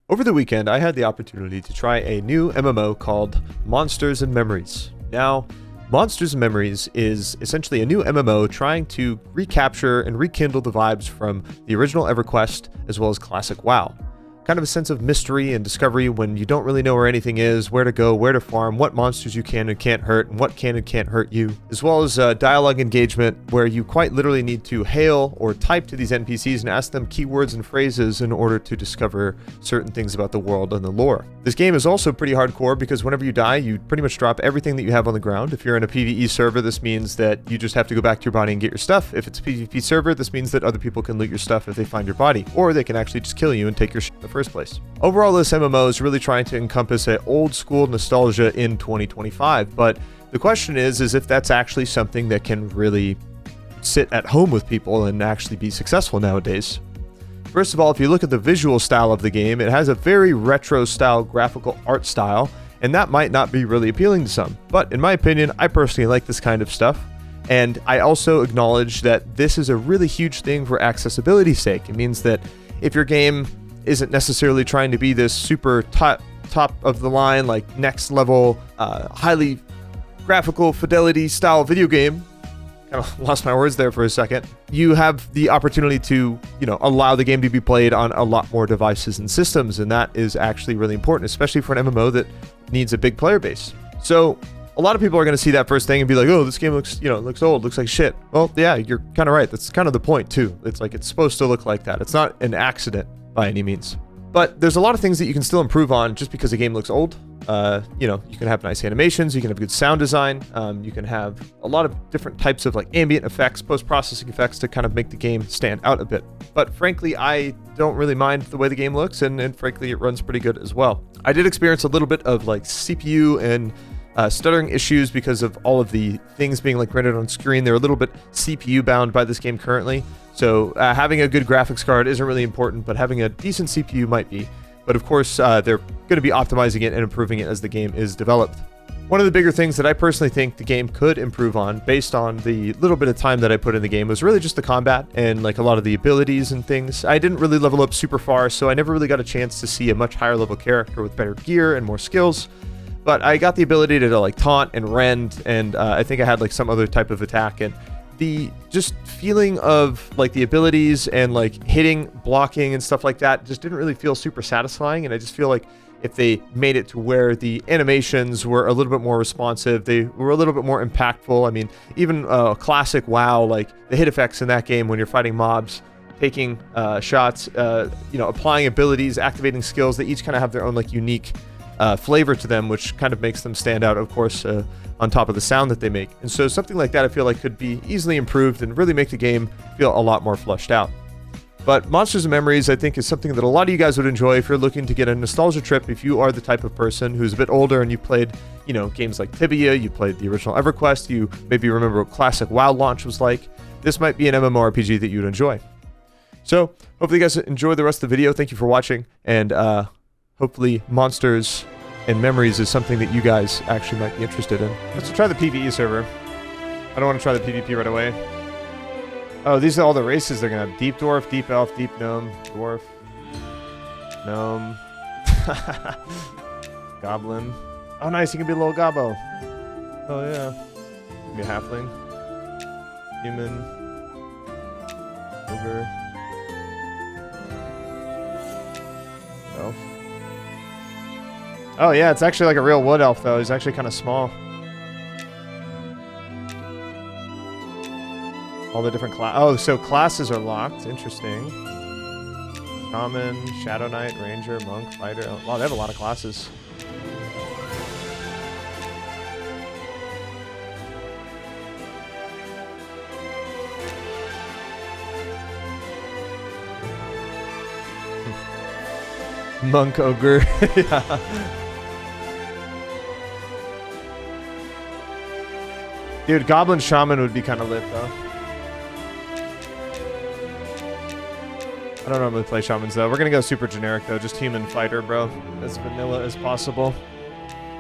Over the weekend, I had the opportunity to try a new MMO called Monsters and Memories. Now, Monsters and Memories is essentially a new MMO trying to recapture and rekindle the vibes from the original EverQuest as well as classic WoW. Kind of a sense of mystery and discovery when you don't really know where anything is, where to go, where to farm, what monsters you can and can't hurt, and what can and can't hurt you, as well as dialogue engagement where you quite literally need to hail or type to these NPCs and ask them keywords and phrases in order to discover certain things about the world and the lore. This game is also pretty hardcore because whenever you die, you pretty much drop everything that you have on the ground. If you're in a PvE server, this means that you just have to go back to your body and get your stuff. If it's a PvP server, this means that other people can loot your stuff if they find your body, or they can actually just kill you and take your shit in the first place. Overall, this MMO is really trying to encompass an old school nostalgia in 2025, but the question is if that's actually something that can really sit at home with people and actually be successful nowadays. First of all, if you look at the visual style of the game, it has a very retro style graphical art style, and that might not be really appealing to some. But in my opinion, I personally like this kind of stuff. And I also acknowledge that this is a really huge thing for accessibility's sake. It means that if your game isn't necessarily trying to be this super top of the line, like next level, highly graphical fidelity style video game, kind of lost my words there for a second, you have the opportunity to, allow the game to be played on a lot more devices and systems, and that is actually really important, especially for an MMO that needs a big player base. So a lot of people are going to see that first thing and be like, oh, this game looks, looks old, looks like shit. Well, yeah, you're kind of right. That's kind of the point too. It's like, it's supposed to look like that. It's not an accident by any means. But there's a lot of things that you can still improve on just because the game looks old. You can have nice animations, you can have good sound design, you can have a lot of different types of like ambient effects, post-processing effects to kind of make the game stand out a bit. But frankly, I don't really mind the way the game looks, and frankly, it runs pretty good as well. I did experience a little bit of like CPU and stuttering issues because of all of the things being like rendered on screen. They're a little bit CPU bound by this game currently. So having a good graphics card isn't really important, but having a decent CPU might be. But of course, they're going to be optimizing it and improving it as the game is developed. One of the bigger things that I personally think the game could improve on, based on the little bit of time that I put in the game, was really just the combat and like a lot of the abilities and things. I didn't really level up super far, so I never really got a chance to see a much higher level character with better gear and more skills. But I got the ability to like taunt and rend, and I think I had like some other type of attack, and the just feeling of like the abilities and like hitting, blocking and stuff like that just didn't really feel super satisfying. And I just feel like if they made it to where the animations were a little bit more responsive, they were a little bit more impactful. I mean, even classic WoW, like the hit effects in that game when you're fighting mobs, taking shots, applying abilities, activating skills, they each kind of have their own like unique flavor to them, which kind of makes them stand out, of course, on top of the sound that they make. And so something like that I feel like could be easily improved and really make the game feel a lot more fleshed out. But Monsters and Memories, I think, is something that a lot of you guys would enjoy if you're looking to get a nostalgia trip. If you are the type of person who's a bit older and you played, games like Tibia, you played the original EverQuest, you maybe remember what classic WoW launch was like, this might be an MMORPG that you'd enjoy. So hopefully you guys enjoy the rest of the video. Thank you for watching, and hopefully Monsters and Memories is something that you guys actually might be interested in. Let's try the PvE server. I don't want to try the PvP right away. Oh, these are all the races they're gonna have. Deep Dwarf, Deep Elf, Deep Gnome, Dwarf, Gnome, Goblin. Oh nice, you can be a little gobbo. Oh yeah. You can be a halfling. Human. Ogre. Elf. Oh yeah, it's actually like a real wood elf though. He's actually kind of small. All the different so classes are locked. Interesting. Shaman, Shadow Knight, Ranger, Monk, Fighter. Wow, they have a lot of classes. Monk Ogre. Yeah. Dude, Goblin Shaman would be kind of lit though. I don't normally play Shamans though. We're gonna go super generic though, just human fighter, bro. As vanilla as possible.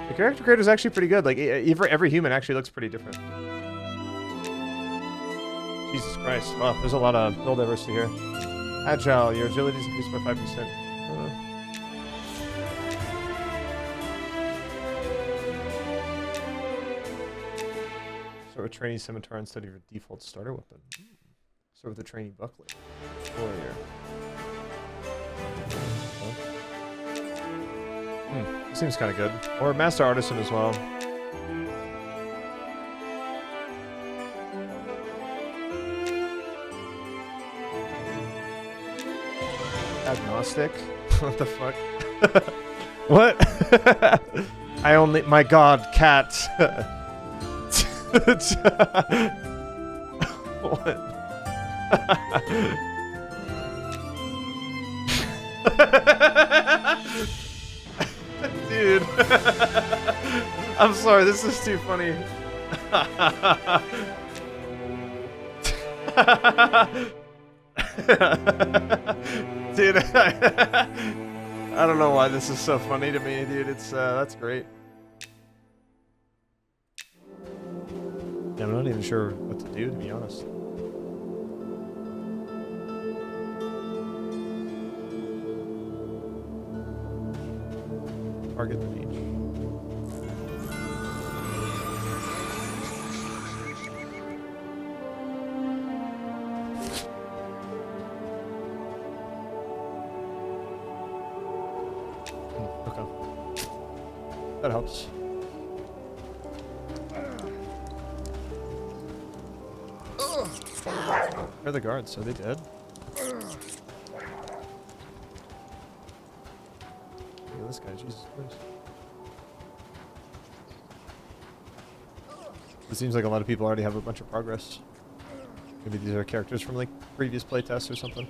The character creator is actually pretty good. Like, every human actually looks pretty different. Jesus Christ. Wow, there's a lot of build diversity here. Agile, your agility is increased by 5%. trainee scimitar instead of your default starter weapon. Start with the trainee buckler. Warrior. Seems kind of good. Or master artisan as well. Agnostic? What the fuck? What? I only... My god, cat. What? Dude. I'm sorry, this is too funny. Dude, I don't know why this is so funny to me, dude. It's that's great. Yeah, I'm not even sure what to do, to be honest. Target the beach. Okay. That helps. Where are the guards? Are they dead? Look at this guy, Jesus Christ. It seems like a lot of people already have a bunch of progress. Maybe these are characters from like previous playtests or something.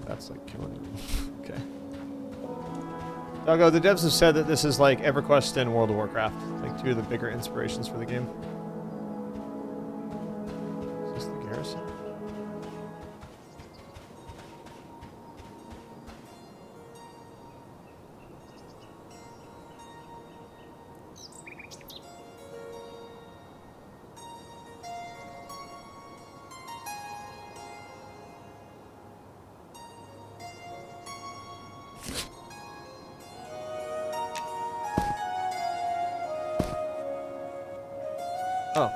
That's like killing him. Okay. Doggo, the devs have said that this is like EverQuest and World of Warcraft. Like two of the bigger inspirations for the game. Is this the garrison? Oh.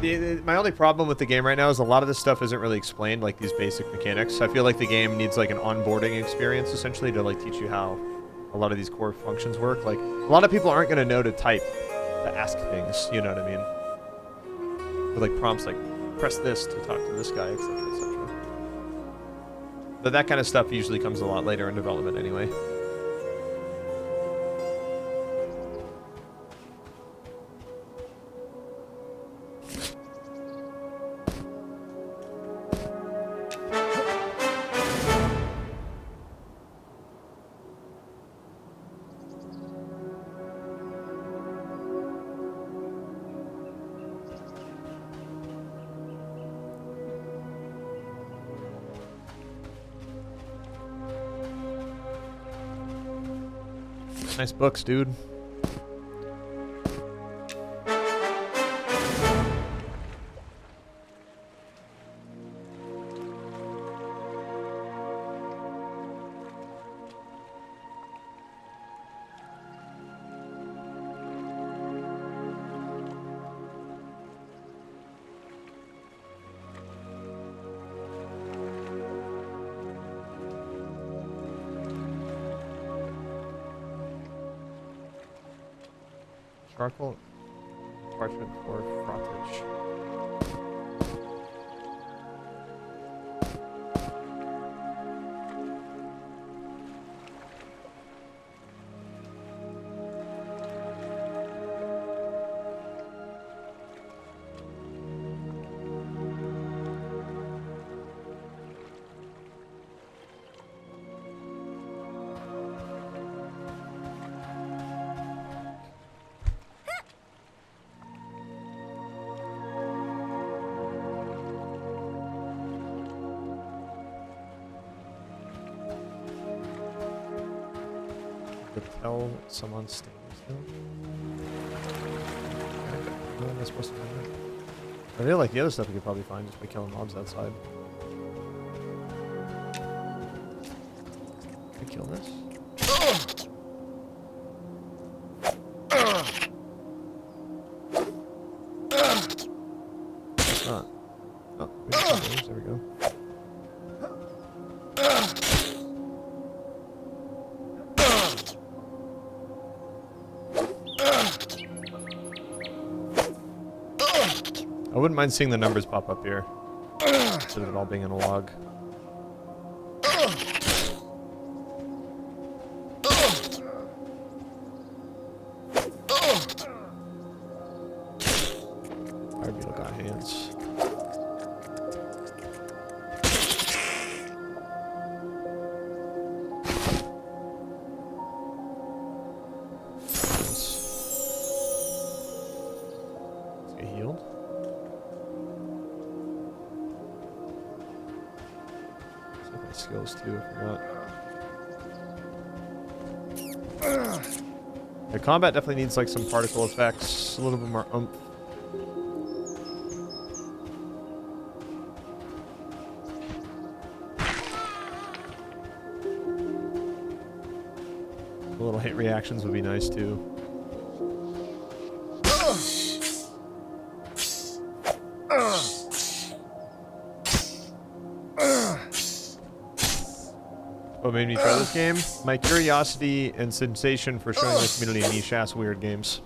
See, my only problem with the game right now is a lot of this stuff isn't really explained, like these basic mechanics. I feel like the game needs like an onboarding experience, essentially, to like teach you how a lot of these core functions work. Like, a lot of people aren't going to know to type, to ask things, you know what I mean? With like prompts like, press this to talk to this guy, etc., etc. But that kind of stuff usually comes a lot later in development anyway. Nice books, dude. Charcoal parchment for frottage. Tell someone staying still. What am I supposed to do? I feel like the other stuff you could probably find just by killing mobs outside. Can I kill this? I wouldn't mind seeing the numbers pop up here, instead of it all being in a log. Fire beetle got hands. Let's get healed. My skills too, I forgot. The combat definitely needs like some particle effects, a little bit more oomph. The little hit reactions would be nice too. What made me try this game? My curiosity and sensation for showing the community niche-ass weird games.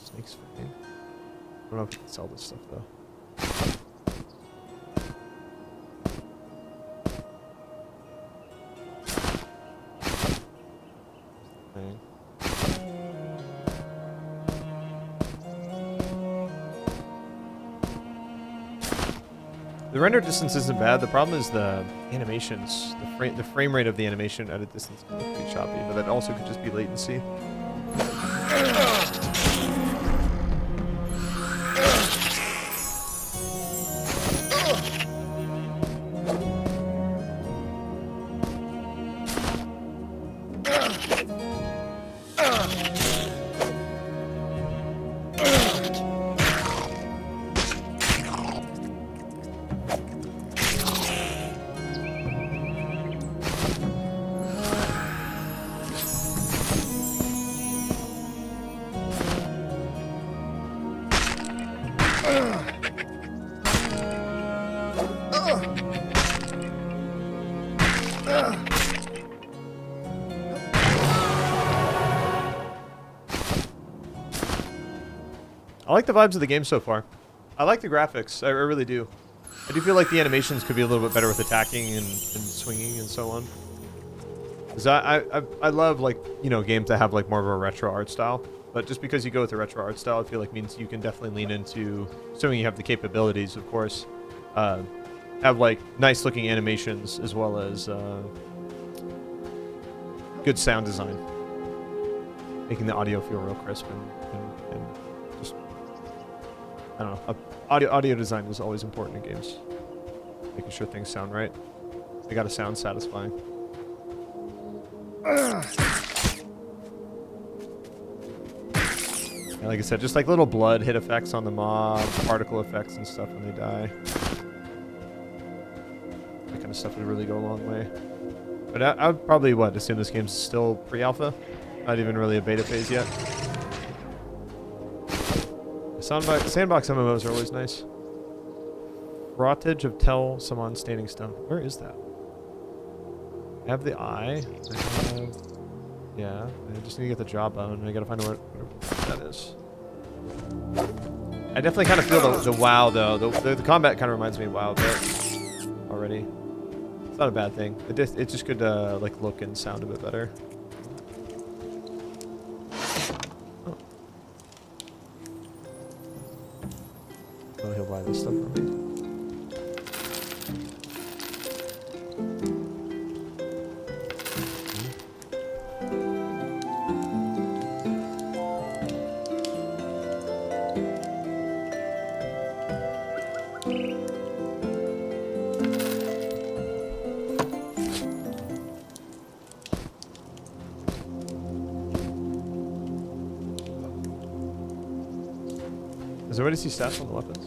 Snake's fine. I don't know if you can sell this stuff though. Thing. The render distance isn't bad. The problem is the animations. The frame rate of the animation at a distance can look pretty choppy, but that also could just be latency. I like the vibes of the game so far. I like the graphics. I really do. I do feel like the animations could be a little bit better with attacking and swinging and so on. Because I love, like, you know, games that have like more of a retro art style. But just because you go with the retro art style, I feel like means you can definitely lean into, assuming you have the capabilities, of course, have like nice looking animations as well as good sound design, making the audio feel real crisp and just, I don't know. Audio design is always important in games. Making sure things sound right. They gotta sound satisfying. Yeah, like I said, just like little blood hit effects on the mob, particle effects and stuff when they die. That kind of stuff would really go a long way. But I would probably, assume this game's still pre-alpha? Not even really a beta phase yet. Sandbox MMOs are always nice. Frottage of Tell Someone Standing Stone. Where is that? I have the eye. Yeah, I just need to get the jawbone. I gotta find out what that is. I definitely kind of feel the WoW though. The combat kind of reminds me of WoW a bit already. It's not a bad thing. It just could like look and sound a bit better. Oh, he'll buy this stuff for me. Does everybody see stats on the weapons?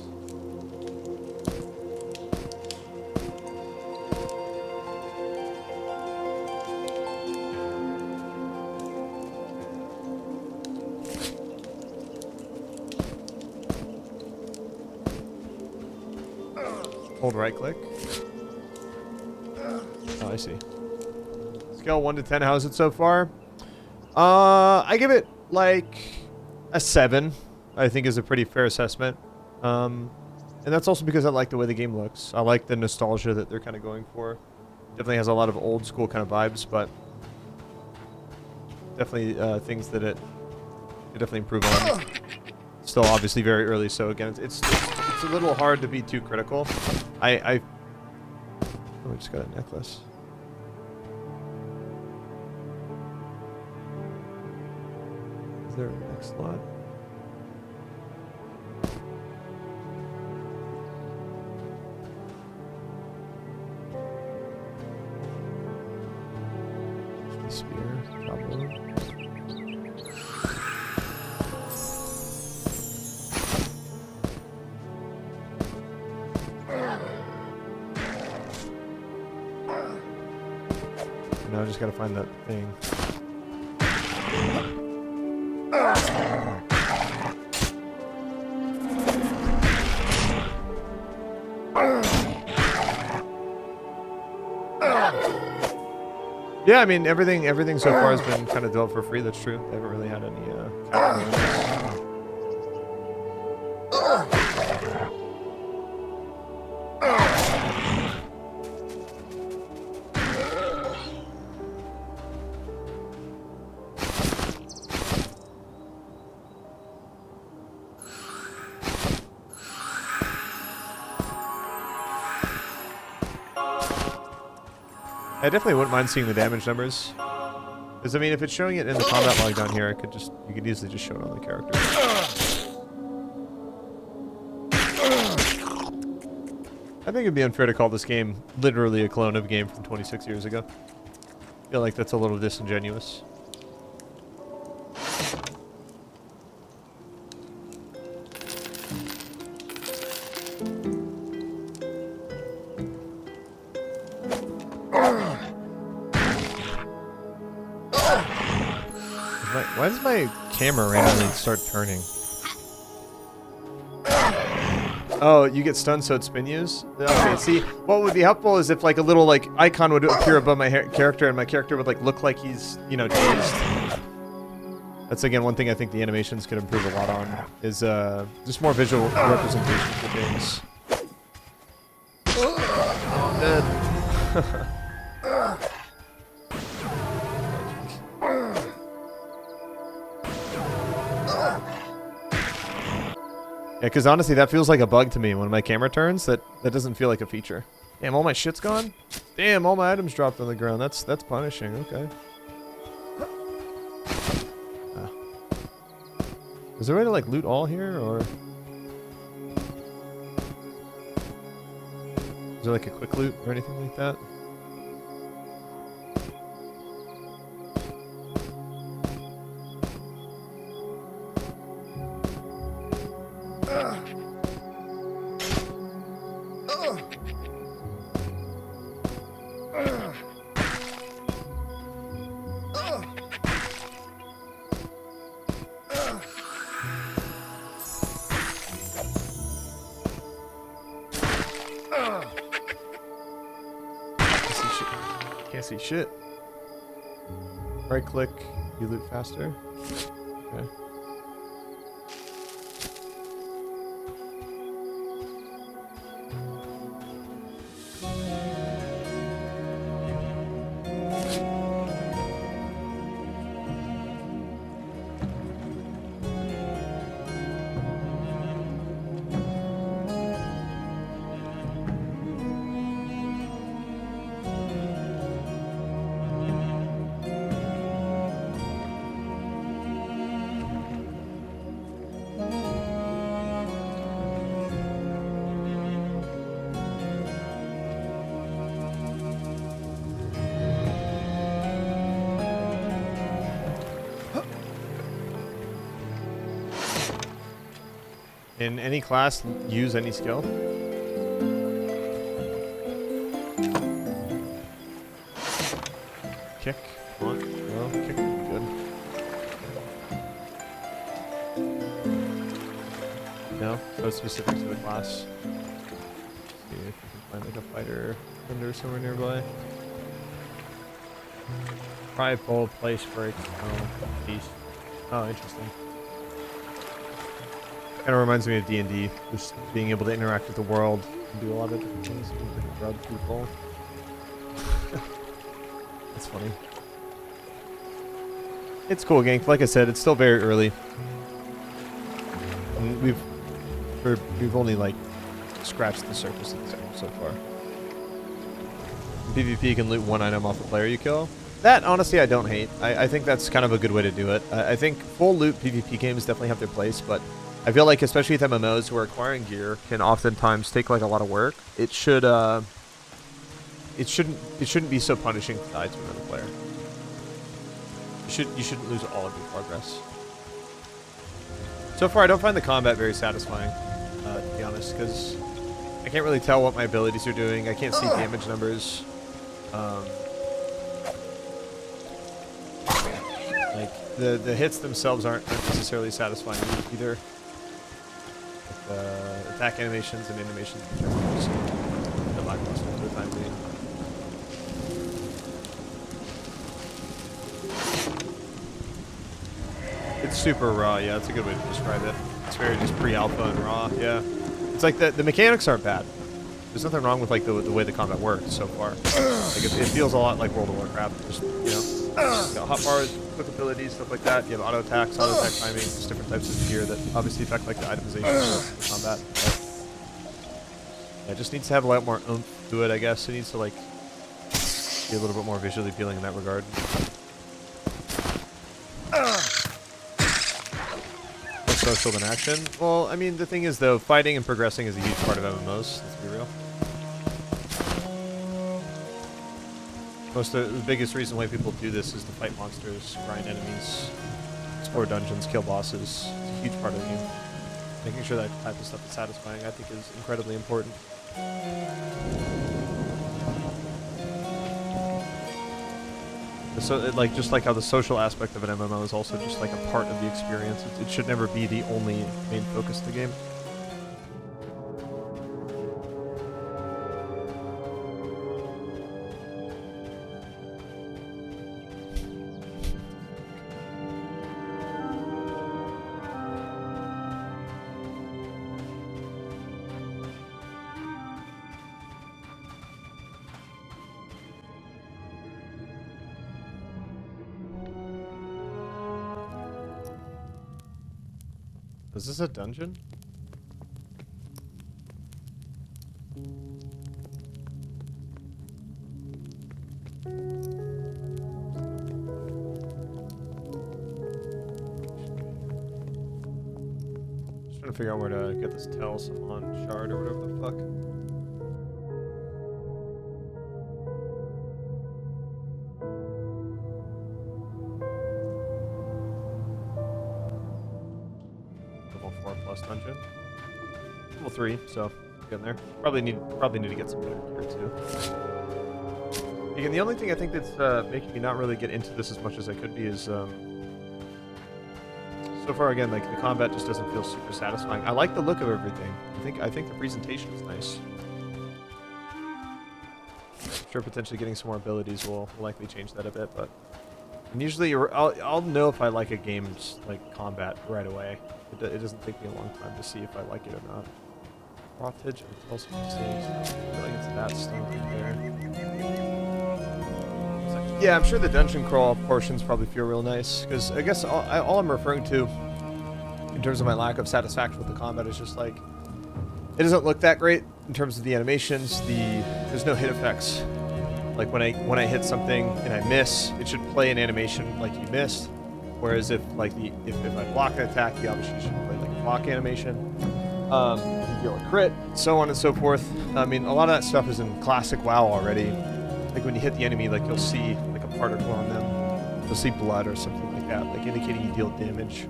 Hold right click. Oh, I see. Scale 1 to 10, how is it so far? I give it like a 7. I think is a pretty fair assessment. And that's also because I like the way the game looks. I like the nostalgia that they're kind of going for. Definitely has a lot of old school kind of vibes, but definitely things that it definitely improve on. Still obviously very early, so again, it's a little hard to be too critical. Oh, I just got a necklace. Is there a next slot? Spear, probably. Now I just gotta find that thing. Yeah, I mean everything so far has been kind of developed for free. That's true. They haven't really had any I definitely wouldn't mind seeing the damage numbers. Because, I mean, if it's showing it in the combat log down here, you could easily just show it on the character. I think it'd be unfair to call this game literally a clone of a game from 26 years ago. I feel like that's a little disingenuous. Why does my camera randomly start turning? Oh, you get stunned so it spin yous? Okay, see, what would be helpful is if like a little like icon would appear above my character and my character would like look like he's, you know, dazed. That's again one thing I think the animations could improve a lot on is just more visual representation for things. Dead. Yeah, because honestly, that feels like a bug to me when my camera turns. That doesn't feel like a feature. Damn, all my shit's gone? Damn, all my items dropped on the ground. That's punishing. Okay. Is there a way to like loot all here, or is there like a quick loot or anything like that? Can't see shit. Right click, you loot faster. Okay. Can any class use any skill? Kick. Come on. No, kick would be good. No, so specific to the class. See if we can find like a fighter under somewhere nearby. Try pull, place break. Oh, peace. Oh, interesting. Kind of reminds me of D&D, just being able to interact with the world and do a lot of different things. Rub people. That's funny. It's cool, gang. Like I said, it's still very early. And we've only like scratched the surface of the game so far. In PvP, you can loot one item off the player you kill. That, honestly, I don't hate. I think that's kind of a good way to do it. I think full loot PvP games definitely have their place, but I feel like, especially with MMOs, where acquiring gear can oftentimes take like a lot of work, it shouldn't be so punishing to die to another player. You shouldn't lose all of your progress. So far, I don't find the combat very satisfying, to be honest, because I can't really tell what my abilities are doing. I can't see damage numbers. Like the hits themselves aren't necessarily satisfying either. Like, attack animations and animations which are just the lackluster for the time being. It's super raw, yeah, that's a good way to describe it. It's very just pre-alpha and raw, yeah. It's like the mechanics aren't bad. There's nothing wrong with like the way the combat works so far. Like it feels a lot like World of Warcraft. Just, you know, hotbars, quick abilities, stuff like that. You have auto attacks, auto attack timing, just different types of gear that obviously affect like the itemization of combat. But yeah, it just needs to have a lot more oomph to it, I guess. It needs to like be a little bit more visually appealing in that regard. Social than action. Well, I mean, the thing is, though, fighting and progressing is a huge part of MMOs, let's be real. The biggest reason why people do this is to fight monsters, grind enemies, explore dungeons, kill bosses. It's a huge part of the game. Making sure that type of stuff is satisfying, I think, is incredibly important. So, like, just like how the social aspect of an MMO is also just like a part of the experience. It should never be the only main focus of the game. Is this a dungeon? Just trying to figure out where to get this talisman shard or whatever the fuck. Dungeon. Level 3, so getting there. Probably need to get some better gear too. Again, the only thing I think that's making me not really get into this as much as I could be is so far again, like the combat just doesn't feel super satisfying. I like the look of everything. I think the presentation is nice. I'm sure potentially getting some more abilities will likely change that a bit, but usually I'll know if I like a game's like combat right away. It doesn't take me a long time to see if I like it or not. Rothage and Tulsa mistakes. I feel like it's that stuff right there. Yeah, I'm sure the dungeon crawl portions probably feel real nice, because I guess all I'm referring to in terms of my lack of satisfaction with the combat is just like it doesn't look that great in terms of the animations. There's no hit effects. Like when I hit something and I miss, it should play an animation like you missed. Whereas if I block an attack, you obviously should play like a block animation. You deal a crit, so on and so forth. I mean, a lot of that stuff is in classic WoW already. Like when you hit the enemy, like you'll see like a particle on them. You'll see blood or something like that, like indicating you deal damage.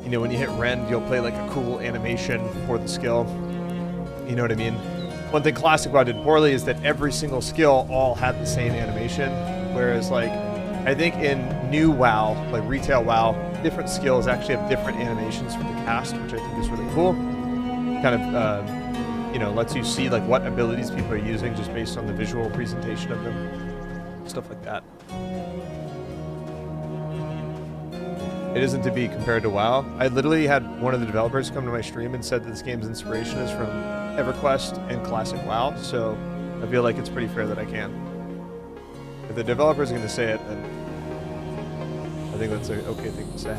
you know, when you hit rend, you'll play like a cool animation for the skill. You know what I mean? One thing Classic WoW did poorly is that every single skill all had the same animation, whereas like I think in new WoW, like retail WoW, different skills actually have different animations for the cast, which I think is really cool. Kind of, you know, lets you see like what abilities people are using just based on the visual presentation of them, stuff like that. It isn't to be compared to WoW. I literally had one of the developers come to my stream and said that this game's inspiration is from EverQuest and Classic WoW, so I feel like it's pretty fair that I can. If the developer's going to say it, then I think that's an okay thing to say.